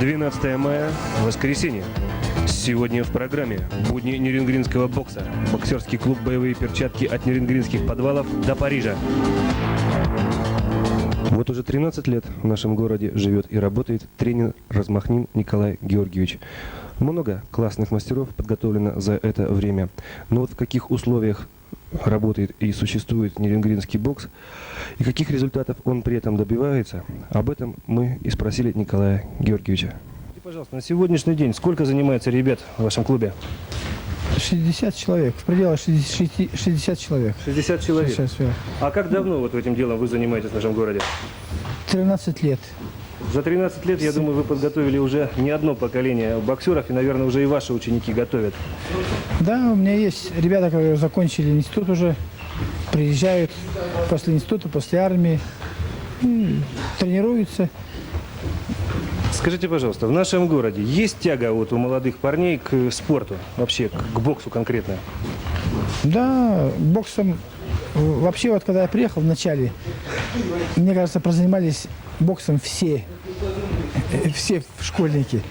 12 мая, воскресенье. Сегодня в программе «Будни нюрнбергского бокса». Боксерский клуб «Боевые перчатки» от нюрнбергских подвалов до Парижа. Вот уже 13 лет в нашем городе живет и работает тренер Размахнин Николай Георгиевич. Много классных мастеров подготовлено за это время. Но вот в каких условиях работает и существует нюрнбергский бокс, и каких результатов он при этом добивается, об этом мы и спросили Николая Георгиевича. И, пожалуйста, на сегодняшний день сколько занимается ребят в вашем клубе? 60 человек, в пределах 60 человек. 60 человек? 60 человек. А как давно вот этим делом вы занимаетесь в нашем городе? 13 лет. За 13 лет, я думаю, вы подготовили уже не одно поколение боксеров, и, наверное, уже и ваши ученики готовят. Да, у меня есть ребята, которые закончили институт уже, приезжают после института, после армии, и тренируются. Скажите, пожалуйста, в нашем городе есть тяга вот у молодых парней к спорту, вообще к боксу конкретно? Да, боксом, вообще вот когда я приехал в начале, мне кажется, прозанимались боксом все школьники.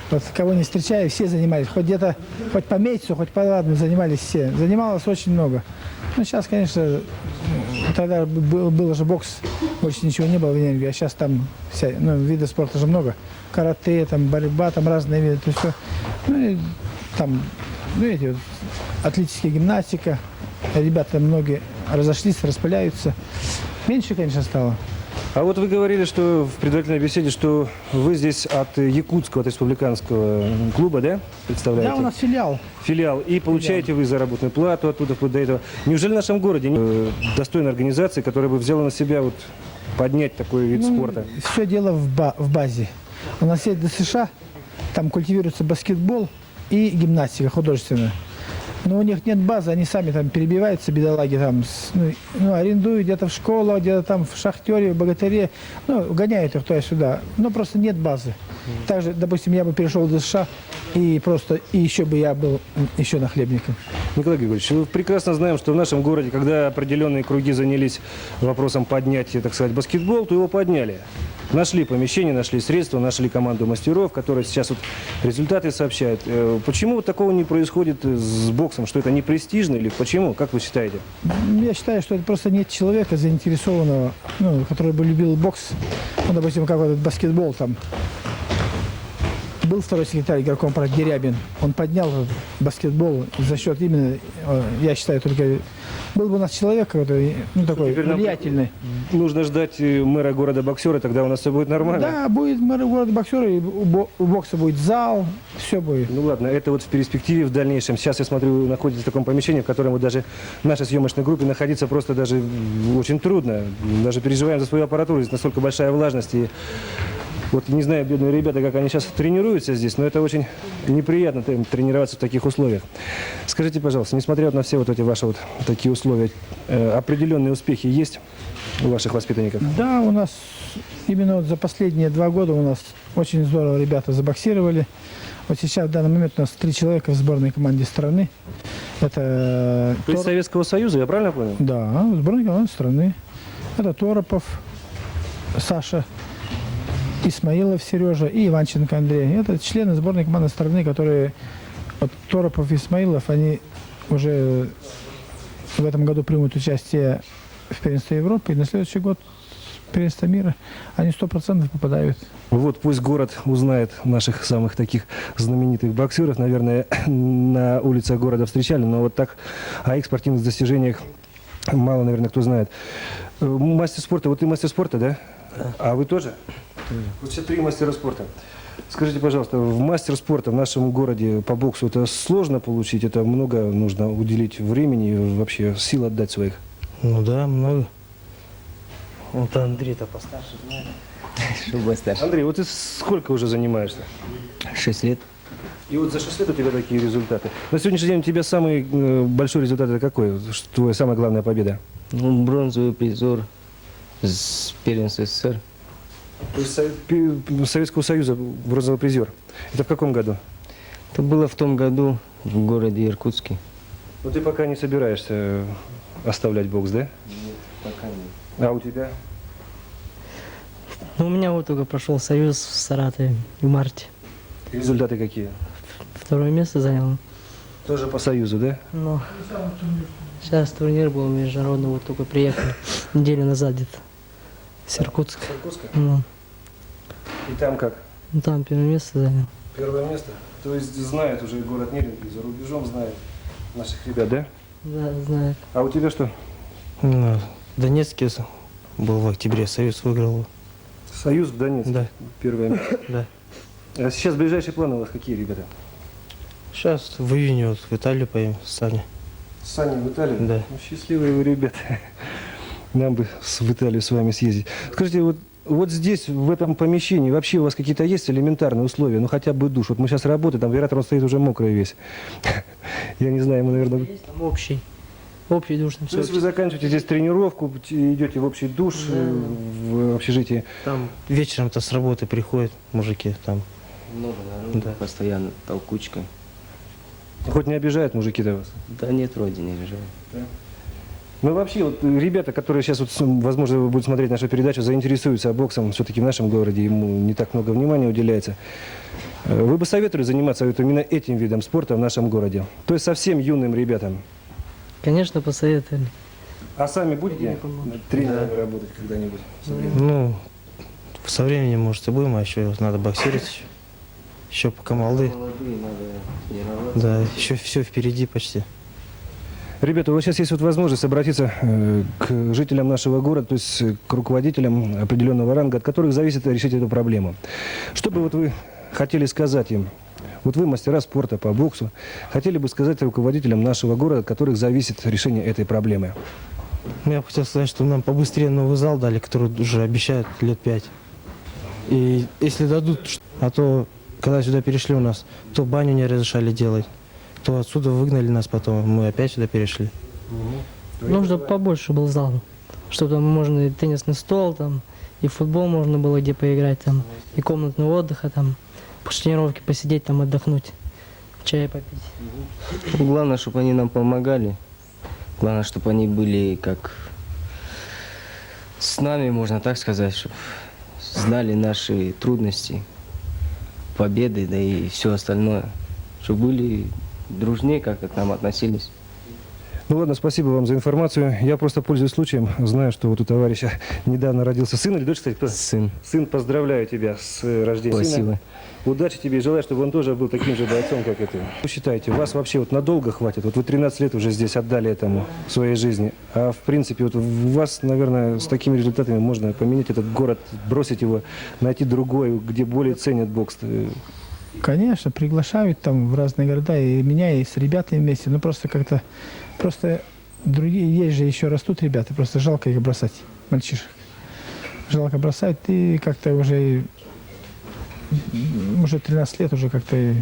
Вот кого не встречаю, все занимались. Хоть где-то, хоть по месяцу, хоть по ладно, занимались все. Занималось очень много. Ну, сейчас, конечно, тогда был же бокс, больше ничего не было в Нюрнберге, а сейчас там видов спорта же много. Карате, там, борьба, там разные виды, то все. Ну, и там, эти вот, атлетическая гимнастика. Ребята многие разошлись, распыляются. Меньше, конечно, стало. А вот вы говорили, что в предварительной беседе, что вы здесь от Якутского, от республиканского клуба, да, представляете? Да, у нас филиал. Филиал. И получаете вы заработную плату оттуда вплоть до этого. Неужели в нашем городе нет достойной организации, которая бы взяла на себя вот поднять такой вид спорта? Все дело в базе. У нас есть ДСШ, там культивируется баскетбол и гимнастика художественная. Но у них нет базы, они сами там перебиваются, бедолаги, там, арендуют где-то в школах, где-то там в шахтере, в богатыре, гоняют их туда-сюда, но просто нет базы. Также, допустим, я бы перешел в ДСШ, и еще бы я был еще нахлебником. Николай Григорьевич, мы прекрасно знаем, что в нашем городе, когда определенные круги занялись вопросом поднять, так сказать, баскетбол, то его подняли. Нашли помещение, нашли средства, нашли команду мастеров, которые сейчас вот результаты сообщают. Почему вот такого не происходит с боксом? Что это не престижно или почему? Как вы считаете? Я считаю, что это просто нет человека заинтересованного, который бы любил бокс. Допустим, как вот этот баскетбол там. Был второй секретарь игроком Дерябин. Он поднял баскетбол за счет именно, я считаю, только... Был бы у нас человек, который, такой влиятельный. Нужно ждать мэра города-боксера, тогда у нас все будет нормально. Да, будет мэр города-боксера, и у бокса будет зал, все будет. Ну ладно, это вот в перспективе, в дальнейшем. Сейчас я смотрю, вы находитесь в таком помещении, в котором вот даже в нашей съемочной группе находиться просто даже очень трудно. Даже переживаем за свою аппаратуру, здесь настолько большая влажность. И вот не знаю, бедные ребята, как они сейчас тренируются здесь, но это очень неприятно тренироваться в таких условиях. Скажите, пожалуйста, несмотря на все вот эти ваши вот такие условия, определенные успехи есть у ваших воспитанников? Да, у нас именно вот за последние 2 года у нас очень здорово ребята забоксировали. Вот сейчас в данный момент у нас 3 человека в сборной команде страны. Это То есть Советского Союза, я правильно понял? Да, в сборной команде страны. Это Торопов, Саша, Исмаилов Сережа и Иванченко Андрей. Это члены сборной команды страны, которые, вот Торопов и Исмаилов, они уже в этом году примут участие в первенстве Европы, и на следующий год первенство мира. Они 100% попадают. Вот пусть город узнает наших самых таких знаменитых боксеров. Наверное, на улицах города встречали, но вот так о их спортивных достижениях мало, наверное, кто знает. Мастер спорта, вот ты мастер спорта, да? А вы тоже? Вот все 3 мастера спорта. Скажите, пожалуйста, в мастер спорта в нашем городе по боксу это сложно получить? Это много нужно уделить времени и вообще сил отдать своих? Ну да, много. Вот Андрей-то постарше знает. Что старше. Андрей, вот ты сколько уже занимаешься? 6 лет. И вот за 6 лет у тебя такие результаты. На сегодняшний день у тебя самый большой результат это какой? Твоя самая главная победа? Ну, бронзовый призер с первенства СССР. Советского Союза бронзовый призер. Это в каком году? Это было в том году в городе Иркутске. Но ты пока не собираешься оставлять бокс, да? Нет, пока нет. А у тебя? Ну, у меня вот только прошел союз в Саратове в марте. Результаты какие? Второе место занял. Тоже по Союзу, да? Но сейчас турнир был международный, вот только приехали. Неделю назад где-то. С Иркутска. Ну, И там как? ну, там первое место занял. Первое место? То есть знает уже город Неринг, и за рубежом знает наших ребят, да? Да, знаю. А у тебя что? Ну, в Донецке был в октябре, Союз выиграл. Союз в Донецке? Да. Первое место. Да. А сейчас ближайшие планы у вас какие, ребята? Сейчас в июне вот в Италию поедем с Саней. С Саней в Италию? Да. Ну, счастливые вы, ребята. Нам бы в Италию с вами съездить. Скажите, вот здесь, в этом помещении, вообще у вас какие-то есть элементарные условия? Ну, хотя бы душ. Вот мы сейчас работаем, там вероятно, он стоит уже мокрый весь. Я не знаю, ему, наверное... Есть там общий. Общий душ там То есть все. вы заканчиваете здесь тренировку, идете в общий душ в общежитии. Там вечером-то с работы приходят мужики, там. Много народу, Да. постоянно толкучка. Хоть не обижают мужики-то вас? Да нет, вроде не лежал. Ну, вообще, вот ребята, которые сейчас, вот, возможно, будут смотреть нашу передачу, заинтересуются боксом, все-таки в нашем городе ему не так много внимания уделяется. Вы бы советовали заниматься вот именно этим видом спорта в нашем городе? То есть совсем юным ребятам? Конечно, посоветовали. А сами будете Не помогу. тренерами работать когда-нибудь? Ну, со временем, может, и будем, а еще надо боксировать. Еще пока молодые. Молодые, надо тренироваться. Да, еще все впереди почти. Ребята, у вас сейчас есть вот возможность обратиться к жителям нашего города, то есть к руководителям определенного ранга, от которых зависит решить эту проблему. Что бы вот вы хотели сказать им? Вот вы мастера спорта по боксу, хотели бы сказать руководителям нашего города, от которых зависит решение этой проблемы? Ну, я бы хотел сказать, что нам побыстрее новый зал дали, который уже обещают лет 5. И если дадут, а то, когда сюда перешли у нас, то баню не разрешали делать, то отсюда выгнали нас потом, мы опять сюда перешли. Ну, чтобы побольше был зал. Чтобы там можно и теннисный стол, там, и футбол можно было где поиграть, там, и комнатного отдыха, там, после тренировки посидеть, там, отдохнуть, чай попить. Главное, чтобы они нам помогали. Главное, чтобы они были как с нами, можно так сказать, чтобы знали наши трудности, победы, да и все остальное. Чтобы были дружнее, как к нам относились. Ну ладно, спасибо вам за информацию. Я просто пользуюсь случаем, знаю, что вот у товарища недавно родился сын или дочь, кстати, кто? Сын. Сын, поздравляю тебя с рождением сына. Спасибо. Удачи тебе и желаю, чтобы он тоже был таким же бойцом, как и ты. Вы считаете, вас вообще вот надолго хватит? Вот вы 13 лет уже здесь отдали этому в своей жизни. А в принципе, вот у вас, наверное, с такими результатами можно поменять этот город, бросить его, найти другой, где более ценят бокс. Конечно, приглашают там в разные города, и меня, и с ребятами вместе. Ну, просто как-то, просто другие, есть же еще растут ребята, просто жалко их бросать, мальчишек. Жалко бросать, и как-то уже 13 лет уже как-то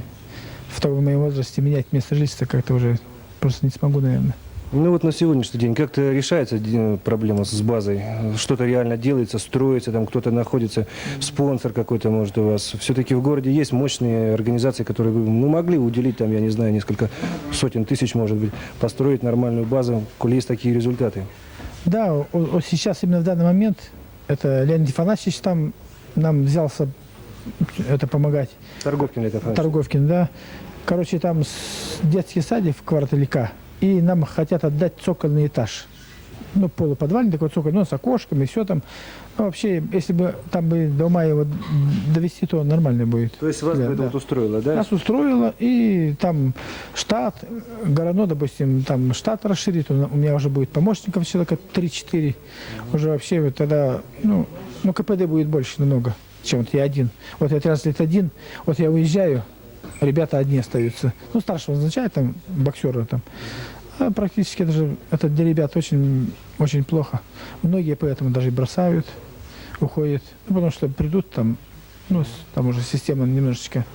в том моем возрасте менять место жительства как-то уже просто не смогу, наверное. Ну вот на сегодняшний день как-то решается проблема с базой? Что-то реально делается, строится, там кто-то находится, спонсор какой-то, может, у вас. Все-таки в городе есть мощные организации, которые могли уделить, там, я не знаю, несколько сотен тысяч, может быть, построить нормальную базу, коли есть такие результаты. Да, вот сейчас именно в данный момент это Леонид Афанасьевич там нам взялся это помогать. Торговкин это Франц? Торговкин, да. Короче, там детский садик в квартале К, и нам хотят отдать цокольный этаж. Ну, полуподвальный такой цоколь, ну, с окошками, все там. Ну, вообще, если бы там бы до мая его довести, то нормально будет. То есть вас Да, бы это да. вот устроило, да? Нас устроило, и там штат, Горано, допустим, там штат расширит, у меня уже будет помощников человека 3-4. Уже вообще вот тогда, ну, КПД будет больше намного, чем вот я один. Вот я 13 лет один, вот я уезжаю, ребята одни остаются. Ну, старшего назначают, там, боксера там. А практически это для ребят очень, очень плохо. Многие поэтому даже и бросают, уходят. Ну, потому что придут там, ну, там уже система немножечко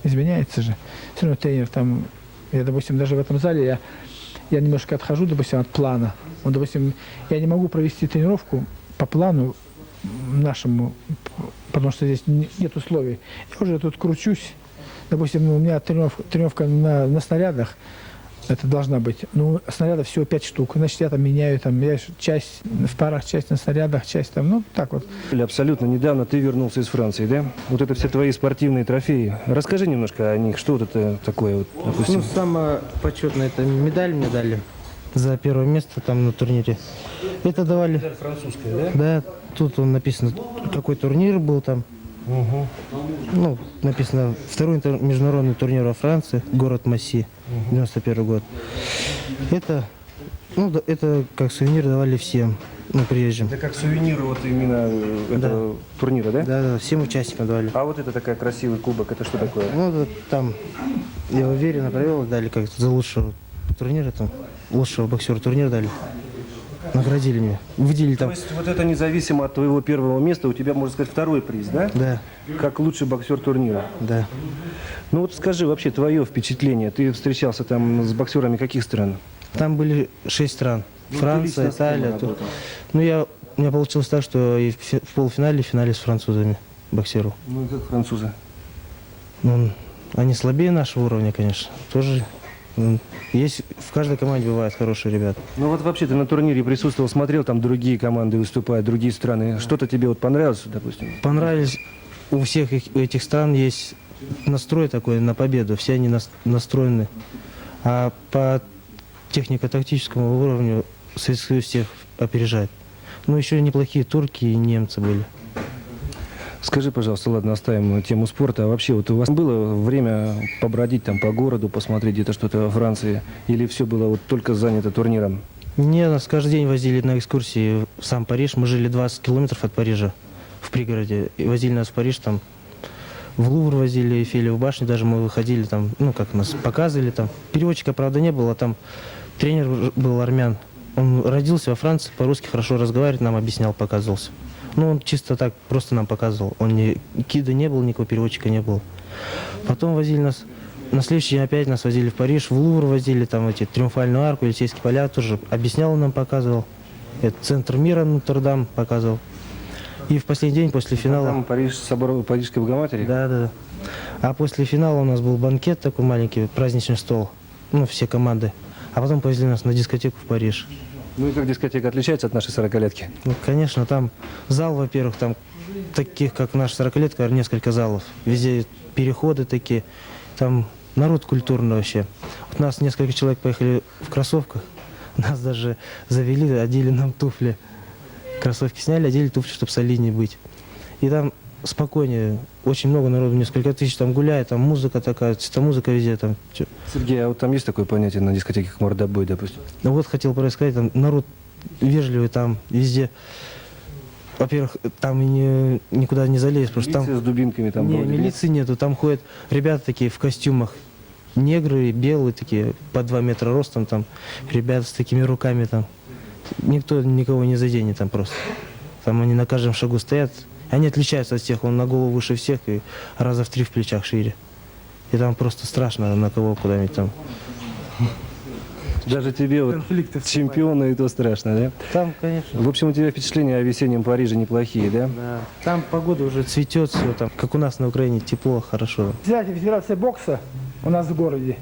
изменяется же. Все равно тренер там, я, допустим, даже в этом зале я немножко отхожу, допустим, от плана. Вот, допустим, я не могу провести тренировку по плану нашему, потому что здесь нет условий. Я уже тут кручусь. Допустим, у меня тренировка на снарядах, Это должна быть. Ну, снарядов всего 5 штук. Значит, я там меняю, часть в парах, часть на снарядах, часть там, ну, так вот. Абсолютно недавно ты вернулся из Франции, да? Вот это все твои спортивные трофеи. Расскажи немножко о них. Что вот это такое, вот, допустим? Ну, самое почетное, это медаль мне дали за первое место там на турнире. Это давали... Французская, да? Да, тут он написано, какой турнир был там. Угу. Ну, написано, второй международный турнир во Франции, город Масси, 91 год. Это, ну, это как сувенир давали всем, ну, приезжим. Это как сувенир вот именно этого турнира, да? Да, всем участникам давали. А вот это такая красивый кубок, это что такое? Ну, вот там, я уверенно провел, дали как за лучшего турнира, там, лучшего боксера турнира дали. Наградили меня. Выделили То там. есть вот это независимо от твоего первого места, у тебя, можно сказать, второй приз, да? Да, Как лучший боксер турнира. да. Ну вот скажи вообще твое впечатление. Ты встречался там с боксерами каких стран? Там были 6 стран. Ну, ты Франция, лично с кем Италия. работал? Ну, у меня получилось так, что и в полуфинале, и в финале с французами боксировал. Ну и как французы? Ну, они слабее нашего уровня, конечно. Тоже есть, в каждой команде бывают хорошие ребята. Ну вот вообще ты на турнире присутствовал, смотрел, там другие команды выступают, другие страны. Что-то тебе вот понравилось, допустим? Понравились, у всех этих стран есть настрой такой на победу, все они настроены. А по технико-тактическому уровню Советский Союз всех опережает. Ну, еще неплохие турки и немцы были. Скажи, пожалуйста, ладно, оставим тему спорта. А вообще, вот у вас было время побродить там по городу, посмотреть где-то что-то во Франции? Или все было вот только занято турниром? Мне нас каждый день возили на экскурсии в сам Париж. Мы жили 20 километров от Парижа, в пригороде. И возили нас в Париж, там, в Лувр возили, Эйфелеву башню. Даже мы выходили там, ну, как нас показывали там. Переводчика, правда, не было. Там тренер был армян. Он родился во Франции, по-русски хорошо разговаривает, нам объяснял, показывался. Ну, он чисто так просто нам показывал. Он кида не был, никакого переводчика не было. Потом возили нас, на следующий день опять нас возили в Париж, в Лувр возили, там эти Триумфальную арку, Елисейские поля, тоже объяснял, нам показывал. Это центр мира, Нотр-Дам показывал. И в последний день после финала... Там Париж, собор Парижской Богоматери? Да. А после финала у нас был банкет такой маленький, праздничный стол. Ну, все команды. А потом повезли нас на дискотеку в Париж. Ну и как дискотека отличается от нашей 40-летки? Ну, конечно, там зал, во-первых, там таких, как наша 40-летка, несколько залов. Везде переходы такие. Там народ культурный вообще. Вот нас несколько человек поехали в кроссовках. Нас даже завели, одели нам туфли. Кроссовки сняли, одели туфли, чтобы солиднее быть. И там спокойнее. Очень много народу, несколько тысяч там гуляет, там музыка такая, музыка везде там. Сергей, а вот там есть такое понятие на дискотеке, как мордобой, допустим? Ну вот хотел рассказать, там народ вежливый, там везде. Во-первых, там и никуда не залезть, потому что там... Милиция с дубинками там Не, вроде, нет? милиции нету, там ходят ребята такие в костюмах. Негры, белые такие, по 2 метра ростом, там, ребята с такими руками там. Никто никого не заденет там просто. Там они на каждом шагу стоят. Они отличаются от всех, он на голову выше всех и раза в 3 в плечах шире. И там просто страшно на кого куда-нибудь там. Даже тебе вот чемпиона и то страшно, да? Там, конечно. В общем, у тебя впечатления о весеннем Париже неплохие, да? Да. Там погода уже цветет, все там, как у нас на Украине, тепло, хорошо. Председатель Федерации бокса у нас в городе,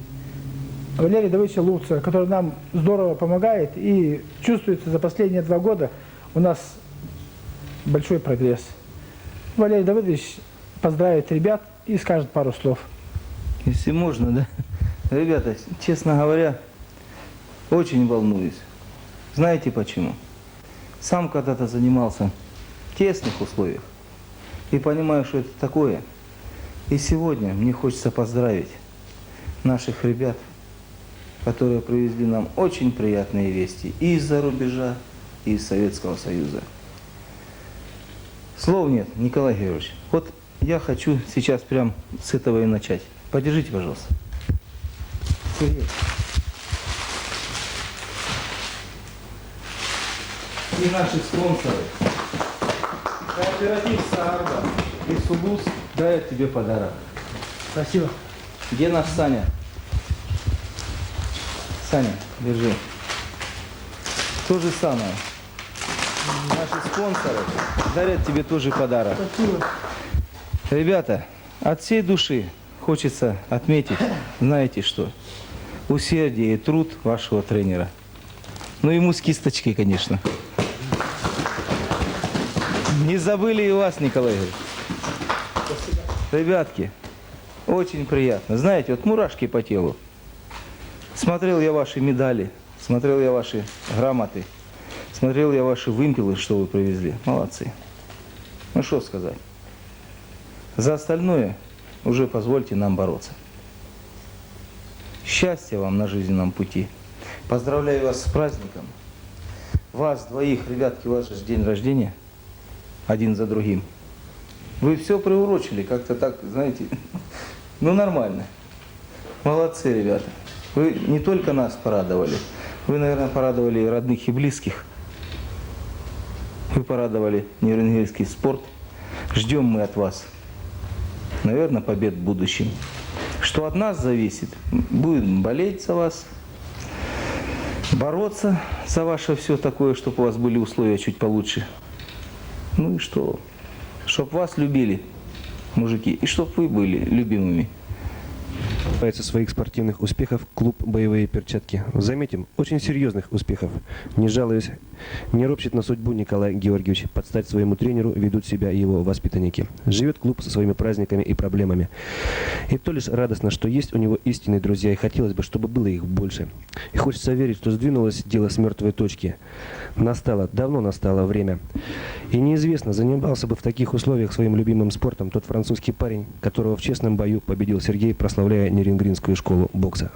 Валерий Давыдович Луцер, который нам здорово помогает, и чувствуется за последние 2 года у нас большой прогресс. Валерий Давыдович поздравит ребят и скажет пару слов. Если можно, да? Ребята, честно говоря, очень волнуюсь. Знаете почему? Сам когда-то занимался в тесных условиях и понимаю, что это такое. И сегодня мне хочется поздравить наших ребят, которые привезли нам очень приятные вести и из-за рубежа, и из Советского Союза. Слов нет, Николай Георгиевич. Вот я хочу сейчас прям с этого и начать. Подержите, пожалуйста. Сергей. И наши спонсоры. Кооператив Саарда и Сулус дает тебе подарок. Спасибо. Где наш Саня? Саня, держи. То же самое. Наши спонсоры дарят тебе тоже подарок. Спасибо. Ребята, от всей души хочется отметить, знаете что? усердие и труд вашего тренера. Ну, ему с кисточкой, конечно. Не забыли и вас, Николай Игоревич. Ребятки, очень приятно. Знаете, вот мурашки по телу. Смотрел я ваши медали, смотрел я ваши грамоты, смотрел я ваши вымпелы, что вы привезли. Молодцы. Ну, что сказать. За остальное уже позвольте нам бороться. Счастья вам на жизненном пути. Поздравляю вас с праздником. Вас двоих, ребятки, у вас же день рождения. Один за другим. Вы все приурочили, как-то так, знаете, ну нормально. Молодцы, ребята. Вы не только нас порадовали, вы, наверное, порадовали и родных, и близких. Вы порадовали нюрнбергский спорт. Ждем мы от вас, наверное, побед в будущем. Что от нас зависит, будем болеть за вас, бороться за ваше все такое, чтобы у вас были условия чуть получше. Ну и что? Чтоб вас любили, мужики, и чтоб вы были любимыми. Касается своих спортивных успехов клуб «Боевые перчатки». Заметим, очень серьезных успехов. Не жалуясь, не ропщет на судьбу Николай Георгиевич. Под стать своему тренеру ведут себя его воспитанники. Живет клуб со своими праздниками и проблемами. И то лишь радостно, что есть у него истинные друзья, и хотелось бы, чтобы было их больше. И хочется верить, что сдвинулось дело с мертвой точки. Давно настало время. И неизвестно, занимался бы в таких условиях своим любимым спортом тот французский парень, которого в честном бою победил Сергей, прославляя Нюрнбергскую школу бокса.